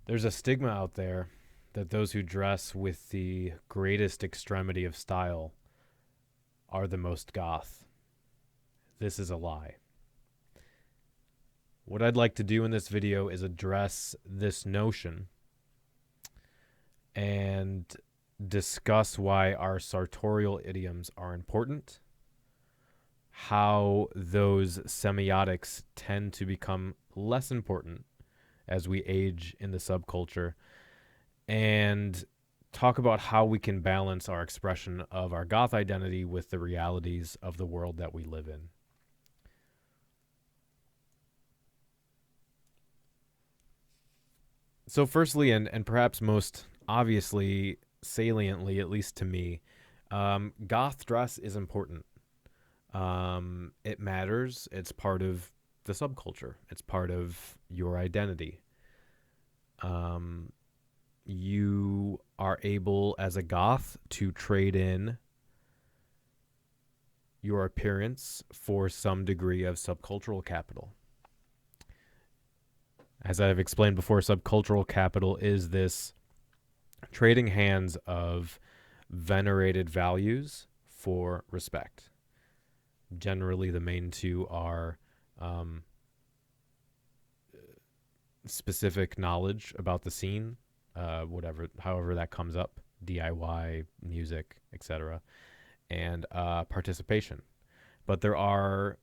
There's a stigma out there that those who dress with the greatest extremity of style are the most goth. This is a lie. What I'd like to do in this video is address this notion and discuss why our sartorial idioms are important, how those semiotics tend to become less important as we age in the subculture, and talk about how we can balance our expression of our goth identity with the realities of the world that we live in. So firstly, and perhaps most obviously, saliently, at least to me, goth dress is important. It matters. It's part of the subculture. It's part of your identity. You are able, as a goth, to trade in your appearance for some degree of subcultural capital. As I've explained before, subcultural capital is this trading hands of venerated values for respect. Generally, the main two are specific knowledge about the scene, however that comes up, DIY, music, etc., and participation. But there are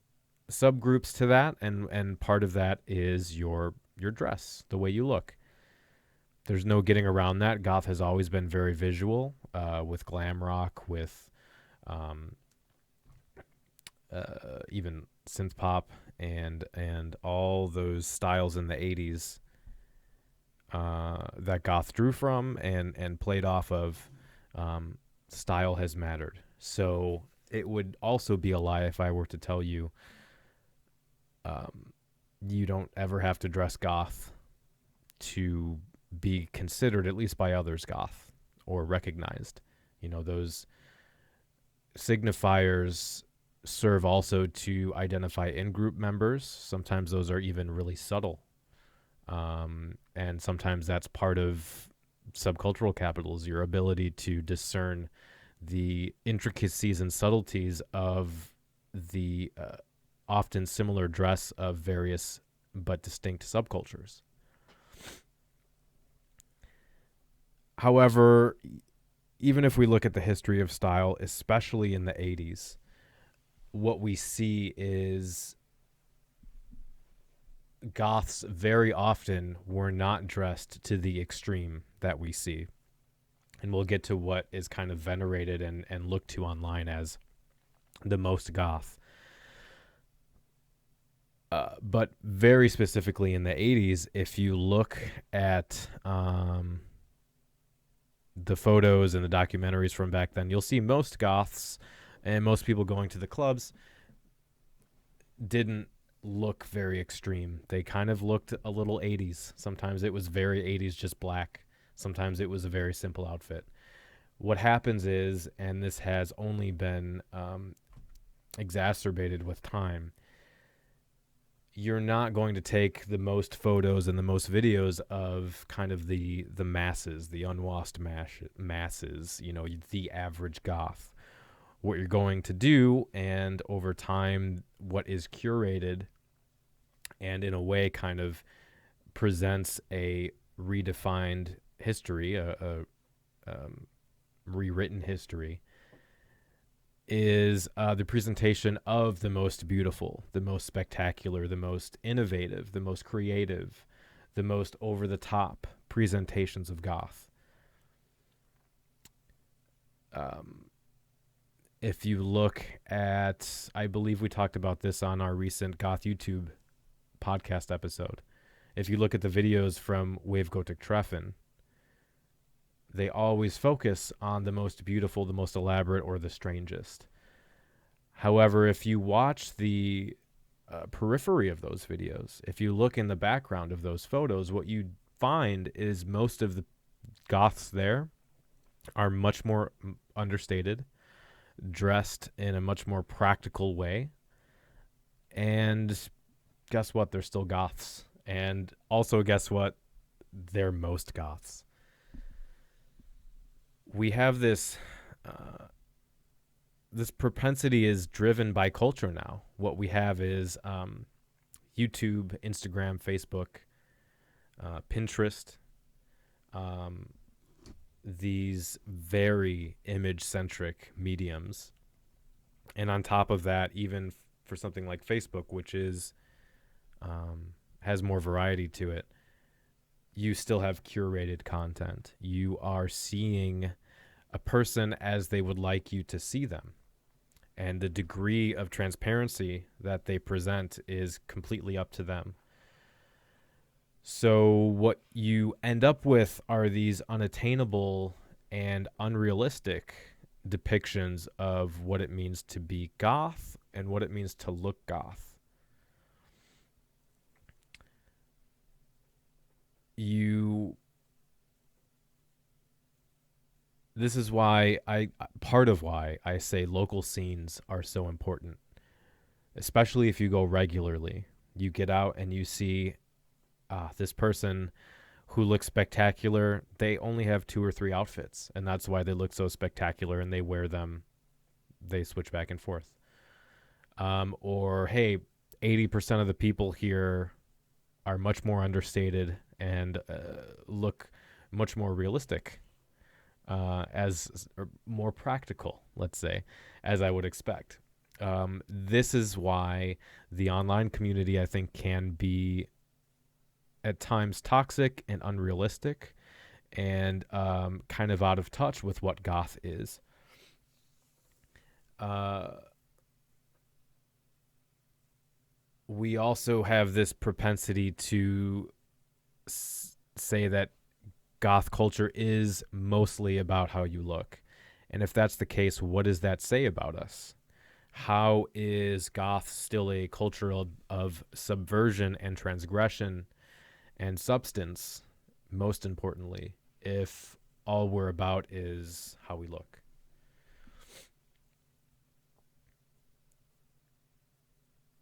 subgroups to that, and part of that is your dress, the way you look. There's no getting around that. Goth has always been very visual, with glam rock, with even synth pop, and all those styles in the 80s that goth drew from and played off of. Style has mattered. So it would also be a lie if I were to tell you you don't ever have to dress goth to be considered, at least by others, goth or recognized. You know, those signifiers serve also to identify in-group members. Sometimes those are even really subtle. And sometimes that's part of subcultural capitals, your ability to discern the intricacies and subtleties of the often similar dress of various but distinct subcultures. However, even if we look at the history of style, especially in the 80s, what we see is goths very often were not dressed to the extreme that we see. And we'll get to what is kind of venerated and looked to online as the most goth. But very specifically in the 80s, if you look at the photos and the documentaries from back then, you'll see most goths and most people going to the clubs didn't look very extreme. They kind of looked a little 80s. Sometimes it was very 80s, just black. Sometimes it was a very simple outfit. What happens is, and this has only been exacerbated with time, you're not going to take the most photos and the most videos of kind of the masses, the unwashed masses, you know, the average goth. What you're going to do, and over time, what is curated and in a way kind of presents a redefined history, a rewritten history, is the presentation of the most beautiful, the most spectacular, the most innovative, the most creative, the most over-the-top presentations of goth. If you look at, I believe we talked about this on our recent Goth YouTube podcast episode. If you look at the videos from Wave Gothic Treffen, they always focus on the most beautiful, the most elaborate, or the strangest. However, if you watch the periphery of those videos, if you look in the background of those photos, what you find is most of the goths there are much more understated, dressed in a much more practical way. And guess what? They're still goths. And also, guess what? they're most goths. We have this propensity is driven by culture now. What we have is YouTube, Instagram, Facebook, Pinterest, um, these very image-centric mediums. And on top of that, even for something like Facebook, which is has more variety to it, you still have curated content. You are seeing a person as they would like you to see them. And the degree of transparency that they present is completely up to them. So what you end up with are these unattainable and unrealistic depictions of what it means to be goth and what it means to look goth. This is why part of why I say local scenes are so important, especially if you go regularly. You get out and you see this person who looks spectacular. They only have 2 or 3 outfits, and that's why they look so spectacular, and they wear them. They switch back and forth. Or, hey, 80% of the people here are much more understated and look much more realistic, as more practical, let's say, as I would expect. This is why the online community, I think, can be at times toxic and unrealistic and kind of out of touch with what goth is. We also have this propensity to say that goth culture is mostly about how you look. And if that's the case, what does that say about us? How is goth still a culture of subversion and transgression and substance, most importantly, if all we're about is how we look?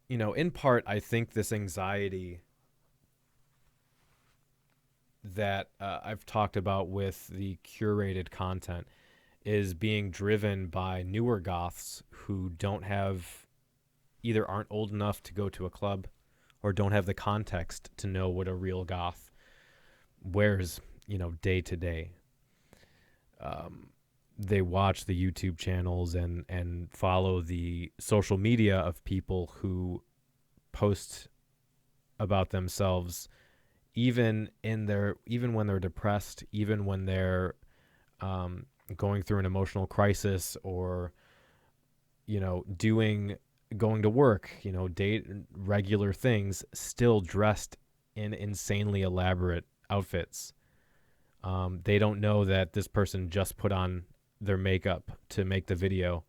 You know, in part, I think this anxiety that I've talked about with the curated content is being driven by newer goths who don't have, either aren't old enough to go to a club or don't have the context to know what a real goth wears, you know, day to day. They watch the YouTube channels and follow the social media of people who post about themselves, even when they're depressed, even when they're going through an emotional crisis, or, you know, going to work, you know, regular things, still dressed in insanely elaborate outfits. They don't know that this person just put on their makeup to make the video,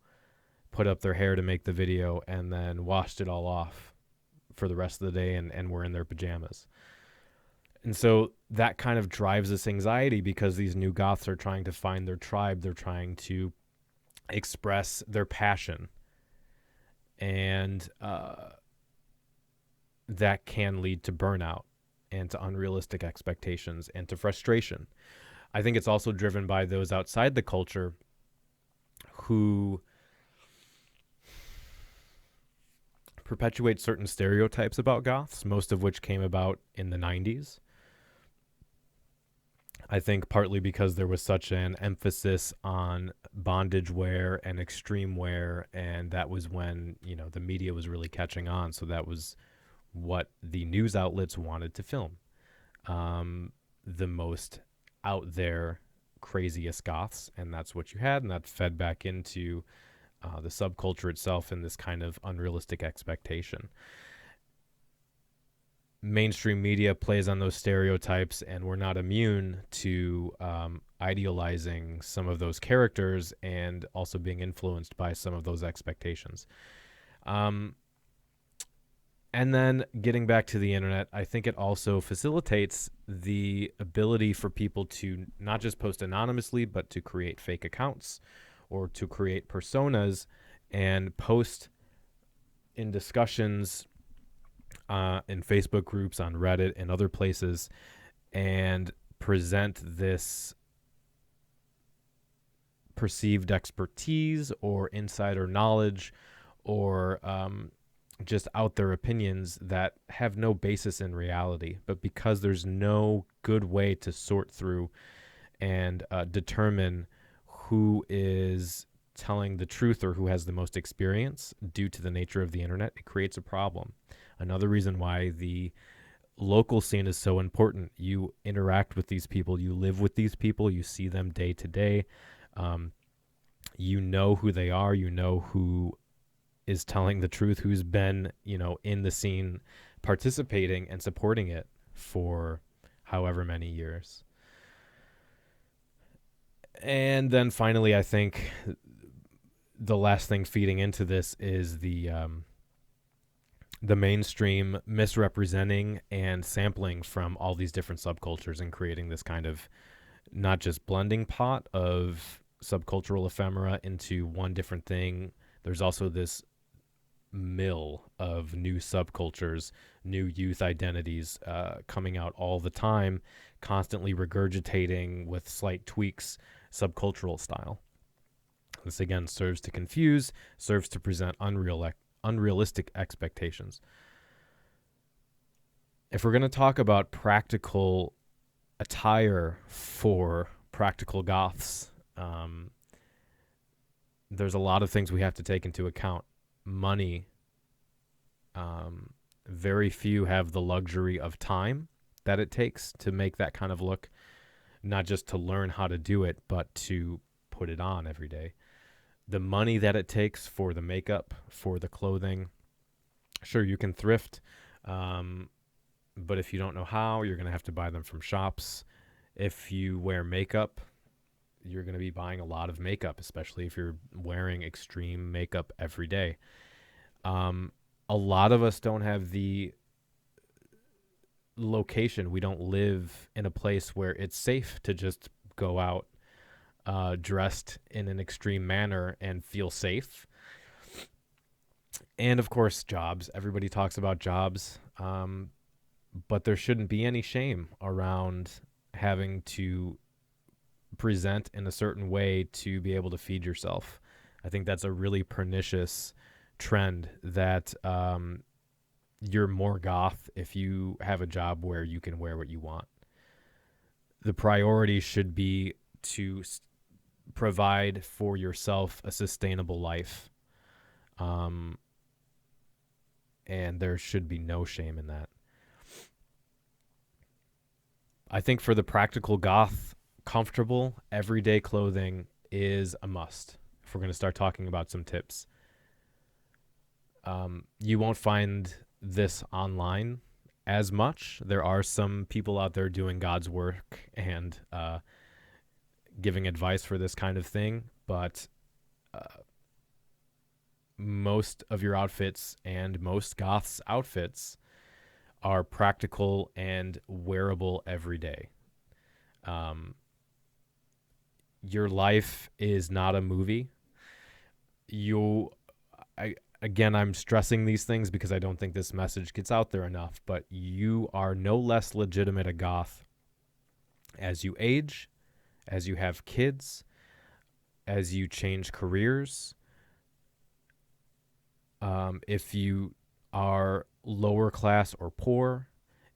put up their hair to make the video, and then washed it all off for the rest of the day and were in their pajamas. And so that kind of drives this anxiety, because these new goths are trying to find their tribe. They're trying to express their passion. And that can lead to burnout and to unrealistic expectations and to frustration. I think it's also driven by those outside the culture who perpetuate certain stereotypes about goths, most of which came about in the 90s. I think partly because there was such an emphasis on bondage wear and extreme wear, and that was when, you know, the media was really catching on. So that was what the news outlets wanted to film. The most out there, craziest goths, and that's what you had, and that fed back into the subculture itself and this kind of unrealistic expectation. Mainstream media plays on those stereotypes, and we're not immune to idealizing some of those characters and also being influenced by some of those expectations. And then getting back to the internet, I think it also facilitates the ability for people to not just post anonymously, but to create fake accounts or to create personas and post in discussions in Facebook groups, on Reddit, and other places, and present this perceived expertise or insider knowledge or just out there opinions that have no basis in reality. But because there's no good way to sort through and determine who is telling the truth or who has the most experience due to the nature of the internet, it creates a problem. Another reason why the local scene is so important. You interact with these people, you live with these people, you see them day to day. You know who they are, you know who is telling the truth, who's been, in the scene participating and supporting it for however many years. And then finally, I think the last thing feeding into this is the mainstream misrepresenting and sampling from all these different subcultures and creating this kind of not just blending pot of subcultural ephemera into one different thing. There's also this mill of new subcultures, new youth identities coming out all the time, constantly regurgitating with slight tweaks subcultural style. This again serves to confuse, serves to present unrealistic expectations. If we're going to talk about practical attire for practical goths, there's a lot of things we have to take into account. Money. Very few have the luxury of time that it takes to make that kind of look, not just to learn how to do it, but to put it on every day. The money that it takes for the makeup, for the clothing. Sure, you can thrift, but if you don't know how, you're going to have to buy them from shops. If you wear makeup, you're going to be buying a lot of makeup, especially if you're wearing extreme makeup every day. A lot of us don't have the location. We don't live in a place where it's safe to just go out dressed in an extreme manner and feel safe. And of course, jobs. Everybody talks about jobs, but there shouldn't be any shame around having to present in a certain way to be able to feed yourself. I think that's a really pernicious trend that you're more goth if you have a job where you can wear what you want. The priority should be to provide for yourself a sustainable life. And there should be no shame in that. I think for the practical goth, comfortable, everyday clothing is a must. If we're going to start talking about some tips. You won't find this online as much. There are some people out there doing God's work and giving advice for this kind of thing, but most of your outfits and most goths' outfits are practical and wearable every day. Your life is not a movie. I'm stressing these things because I don't think this message gets out there enough, but you are no less legitimate a goth as you age, as you have kids, as you change careers. If you are lower class or poor,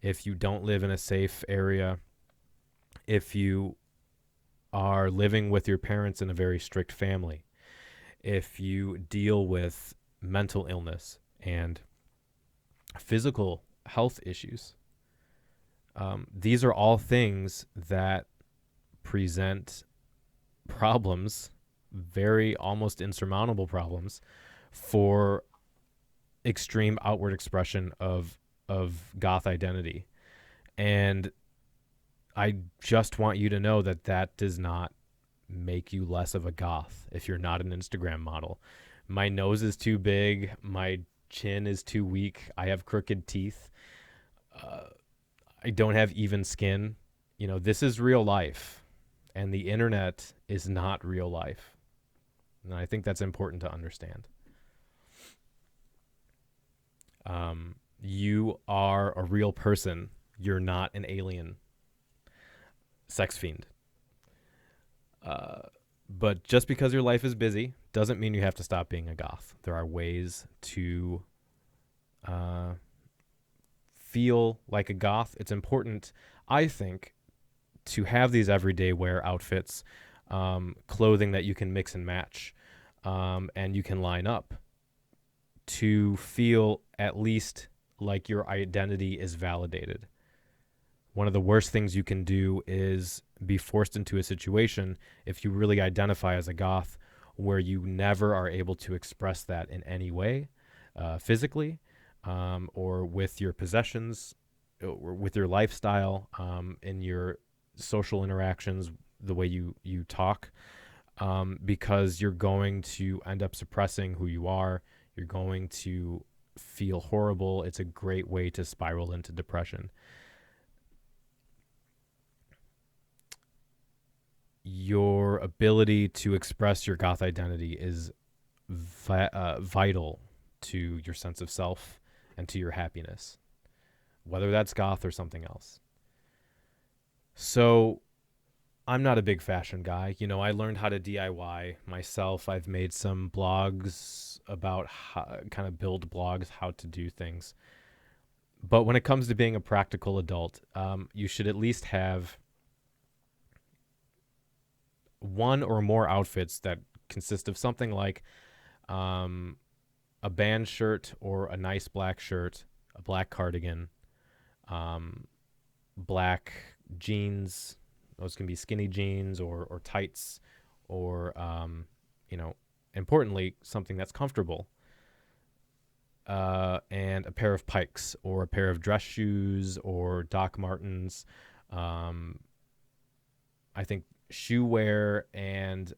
if you don't live in a safe area, if you are living with your parents in a very strict family, if you deal with mental illness and physical health issues, these are all things that present problems, very almost insurmountable problems, for extreme outward expression of goth identity. And I just want you to know that that does not make you less of a goth if you're not an Instagram model. My nose is too big. My chin is too weak. I have crooked teeth. I don't have even skin. This is real life, and the internet is not real life. And I think that's important to understand. You are a real person. You're not an alien. sex fiend. But just because your life is busy doesn't mean you have to stop being a goth. There are ways to feel like a goth. It's important, I think, to have these everyday wear outfits, clothing that you can mix and match, and you can line up to feel at least like your identity is validated. One of the worst things you can do is be forced into a situation, if you really identify as a goth, where you never are able to express that in any way, physically, or with your possessions, or with your lifestyle, in your social interactions, the way you talk, because you're going to end up suppressing who you are. You're going to feel horrible. It's a great way to spiral into depression. Your ability to express your goth identity is vital to your sense of self and to your happiness, whether that's goth or something else. So I'm not a big fashion guy. I learned how to DIY myself. I've made some blogs about how, kind of build blogs, how to do things. But when it comes to being a practical adult, you should at least have one or more outfits that consist of something like a band shirt or a nice black shirt, a black cardigan, black jeans. Those can be skinny jeans or tights, or, importantly, something that's comfortable. And a pair of Pikes or a pair of dress shoes or Doc Martens. I think shoe wear and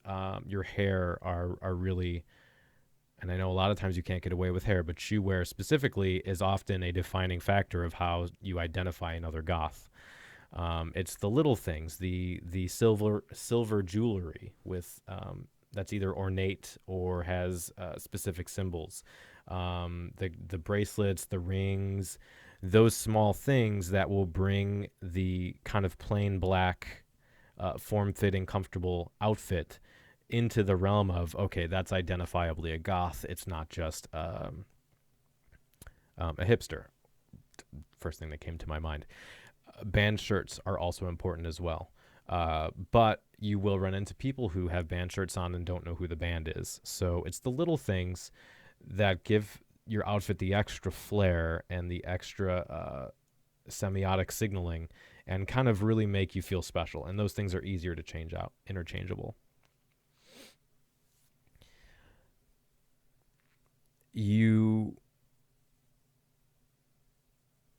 your hair are really, and I know a lot of times you can't get away with hair, but shoe wear specifically is often a defining factor of how you identify another goth. It's the little things, the silver jewelry with that's either ornate or has specific symbols, the bracelets, the rings, those small things that will bring the kind of plain black, form-fitting, comfortable outfit into the realm of, okay, that's identifiably a goth. It's not just a hipster. First thing that came to my mind. Band shirts are also important as well. But you will run into people who have band shirts on and don't know who the band is. So it's the little things that give your outfit the extra flair and the extra semiotic signaling and kind of really make you feel special. And those things are easier to change out, interchangeable.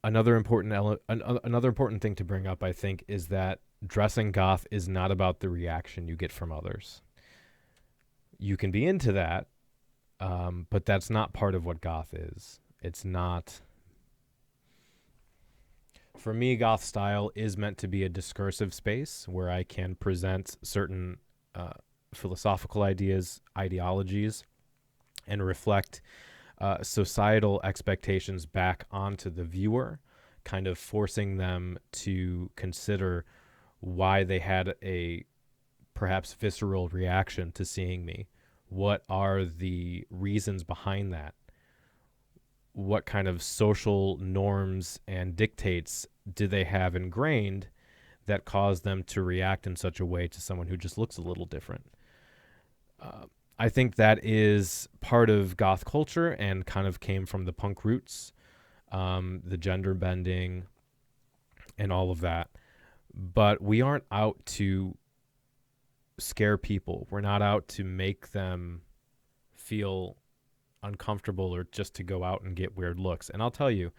Another important thing to bring up, I think, is that dressing goth is not about the reaction you get from others. You can be into that, but that's not part of what goth is. It's not. For me, goth style is meant to be a discursive space where I can present certain philosophical ideas, ideologies, and reflect societal expectations back onto the viewer, kind of forcing them to consider why they had a perhaps visceral reaction to seeing me. What are the reasons behind that? What kind of social norms and dictates do they have ingrained that cause them to react in such a way to someone who just looks a little different? I think that is part of goth culture and kind of came from the punk roots, the gender bending and all of that. But we aren't out to scare people. We're not out to make them feel uncomfortable or just to go out and get weird looks. And I'll tell you,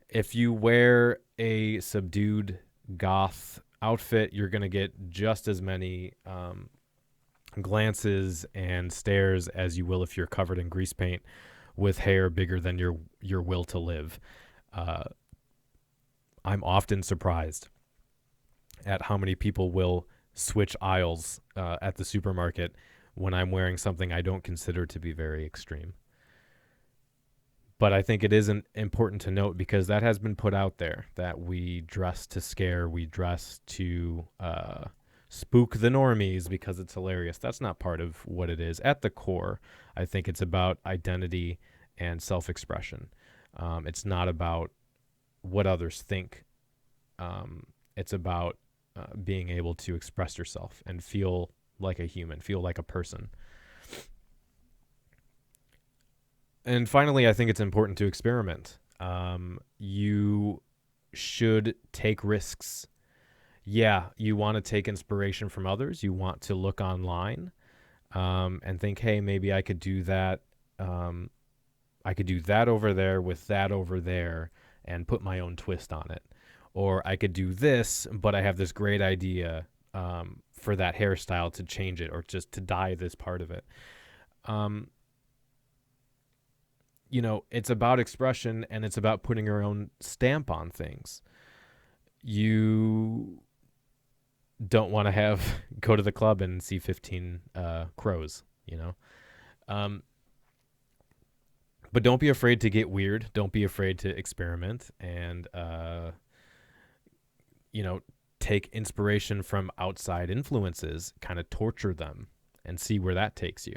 if you wear a subdued goth outfit, you're going to get just as many glances and stares as you will if you're covered in grease paint with hair bigger than your will to live. I'm often surprised at how many people will switch aisles at the supermarket when I'm wearing something I don't consider to be very extreme. But I think it isn't important to note because that has been put out there that we dress to scare, we dress to spook the normies because it's hilarious. That's not part of what it is. At the core, I think it's about identity and self-expression. It's not about what others think. It's about being able to express yourself and feel like a human, feel like a person. And finally, I think it's important to experiment. You should take risks. Yeah, you want to take inspiration from others. You want to look online and think, hey, maybe I could do that. I could do that over there with that over there and put my own twist on it. Or I could do this, but I have this great idea for that hairstyle to change it or just to dye this part of it. It's about expression and it's about putting your own stamp on things. You don't want to go to the club and see 15 crows, But don't be afraid to get weird. Don't be afraid to experiment and, take inspiration from outside influences, kind of torture them and see where that takes you.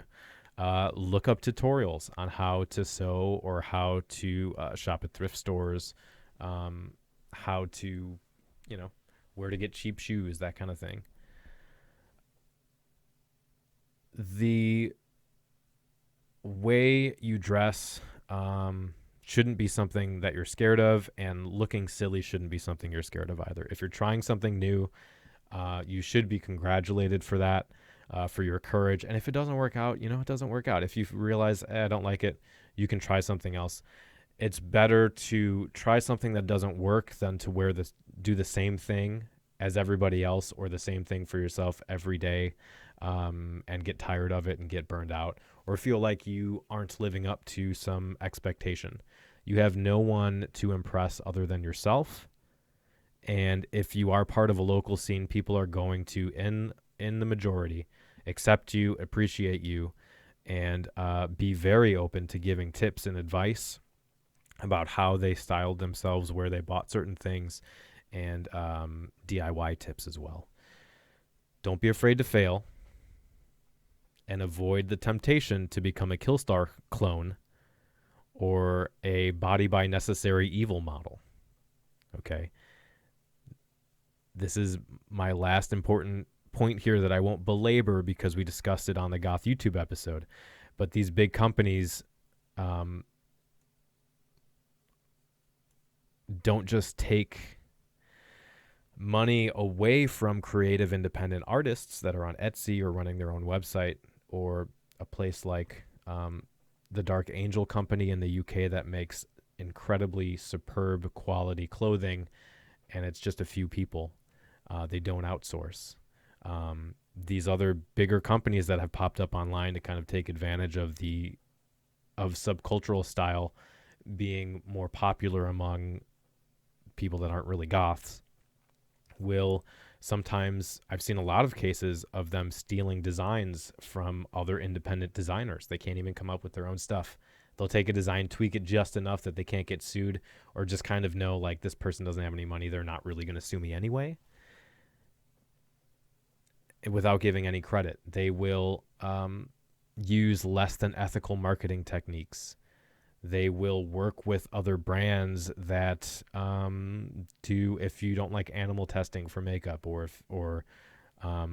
Look up tutorials on how to sew or how to shop at thrift stores, how to, where to get cheap shoes, that kind of thing. The way you dress shouldn't be something that you're scared of, and looking silly shouldn't be something you're scared of either. If you're trying something new, you should be congratulated for that. For your courage. And if it doesn't work out, it doesn't work out. If you realize, I don't like it, you can try something else. It's better to try something that doesn't work than to do the same thing as everybody else or the same thing for yourself every day and get tired of it and get burned out or feel like you aren't living up to some expectation. You have no one to impress other than yourself. And if you are part of a local scene, people are going to, in the majority, accept you, appreciate you, and be very open to giving tips and advice about how they styled themselves, where they bought certain things, and DIY tips as well. Don't be afraid to fail and avoid the temptation to become a Killstar clone or a body by necessary evil model. Okay? This is my last important point here that I won't belabor because we discussed it on the Goth YouTube episode. But these big companies don't just take money away from creative independent artists that are on Etsy or running their own website, or a place like the Dark Angel Company in the UK that makes incredibly superb quality clothing, and it's just a few people. They don't outsource. These other bigger companies that have popped up online to kind of take advantage of subcultural style being more popular among people that aren't really goths will sometimes, I've seen a lot of cases of them stealing designs from other independent designers. They can't even come up with their own stuff. They'll take a design, tweak it just enough that they can't get sued, or just kind of know like this person doesn't have any money, they're not really going to sue me anyway. Without giving any credit, they will use less than ethical marketing techniques. They will work with other brands that do, if you don't like animal testing for makeup, or a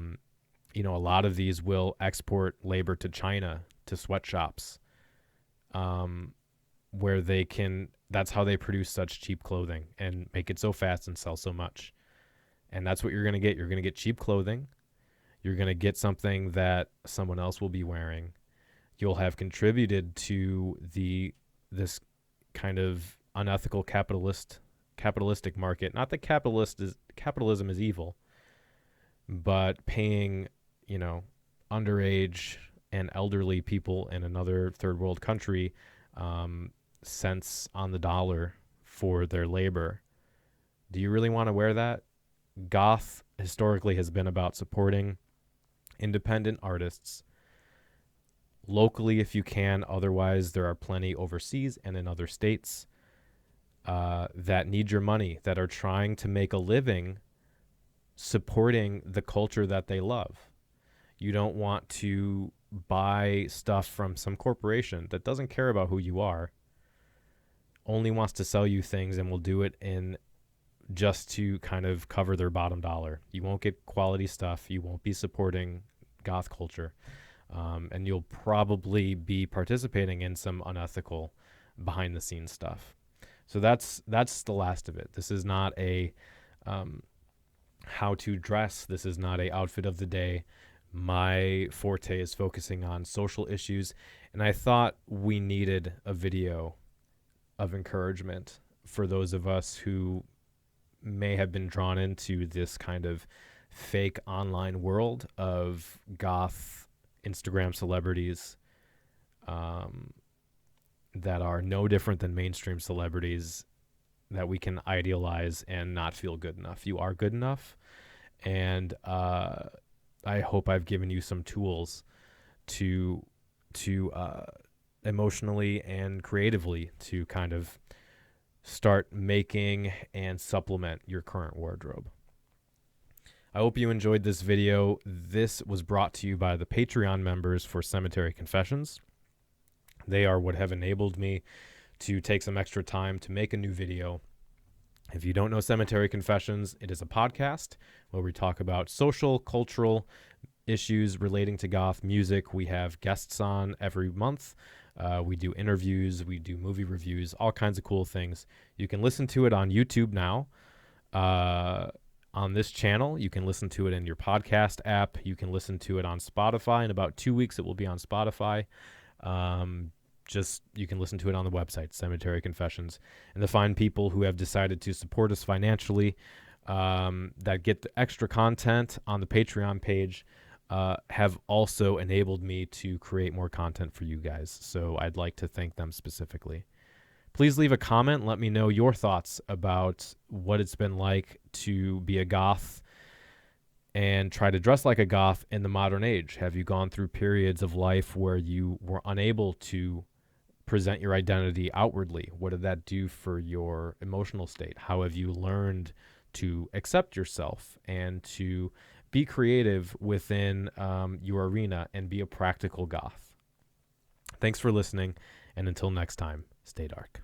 lot of these will export labor to China, to sweatshops, where they can, that's how they produce such cheap clothing and make it so fast and sell so much. And that's what you're going to get. You're going to get cheap clothing. You're going to get something that someone else will be wearing. You'll have contributed to this kind of unethical capitalistic market. Not that capitalism is evil, but paying, underage and elderly people in another third world country cents on the dollar for their labor. Do you really want to wear that? Goth historically has been about supporting independent artists locally if you can. Otherwise, there are plenty overseas and in other states that need your money, that are trying to make a living supporting the culture that they love. You don't want to buy stuff from some corporation that doesn't care about who you are, only wants to sell you things and will do it in just to kind of cover their bottom dollar. You won't get quality stuff. You won't be supporting goth culture. And you'll probably be participating in some unethical behind the scenes stuff. So that's the last of it. This is not a how to dress. This is not a outfit of the day. My forte is focusing on social issues, and I thought we needed a video of encouragement for those of us who may have been drawn into this kind of fake online world of goth Instagram celebrities that are no different than mainstream celebrities that we can idealize and not feel good enough. You are good enough, and I hope I've given you some tools to emotionally and creatively to kind of start making and supplement your current wardrobe. I hope you enjoyed this video. This was brought to you by the Patreon members for Cemetery Confessions. They are what have enabled me to take some extra time to make a new video. If you don't know Cemetery Confessions, it is a podcast where we talk about social, cultural issues relating to goth music. We have guests on every month. We do interviews. We do movie reviews, all kinds of cool things. You can listen to it on YouTube now. On this channel, you can listen to it in your podcast app. You can listen to it on Spotify. In about 2 weeks, it will be on Spotify. You can listen to it on the website, Cemetery Confessions. And to find people who have decided to support us financially, that get the extra content on the Patreon page, have also enabled me to create more content for you guys. So I'd like to thank them specifically. Please leave a comment. Let me know your thoughts about what it's been like to be a goth and try to dress like a goth in the modern age. Have you gone through periods of life where you were unable to present your identity outwardly? What did that do for your emotional state? How have you learned to accept yourself and to be creative within your arena and be a practical goth? Thanks for listening, and until next time, stay dark.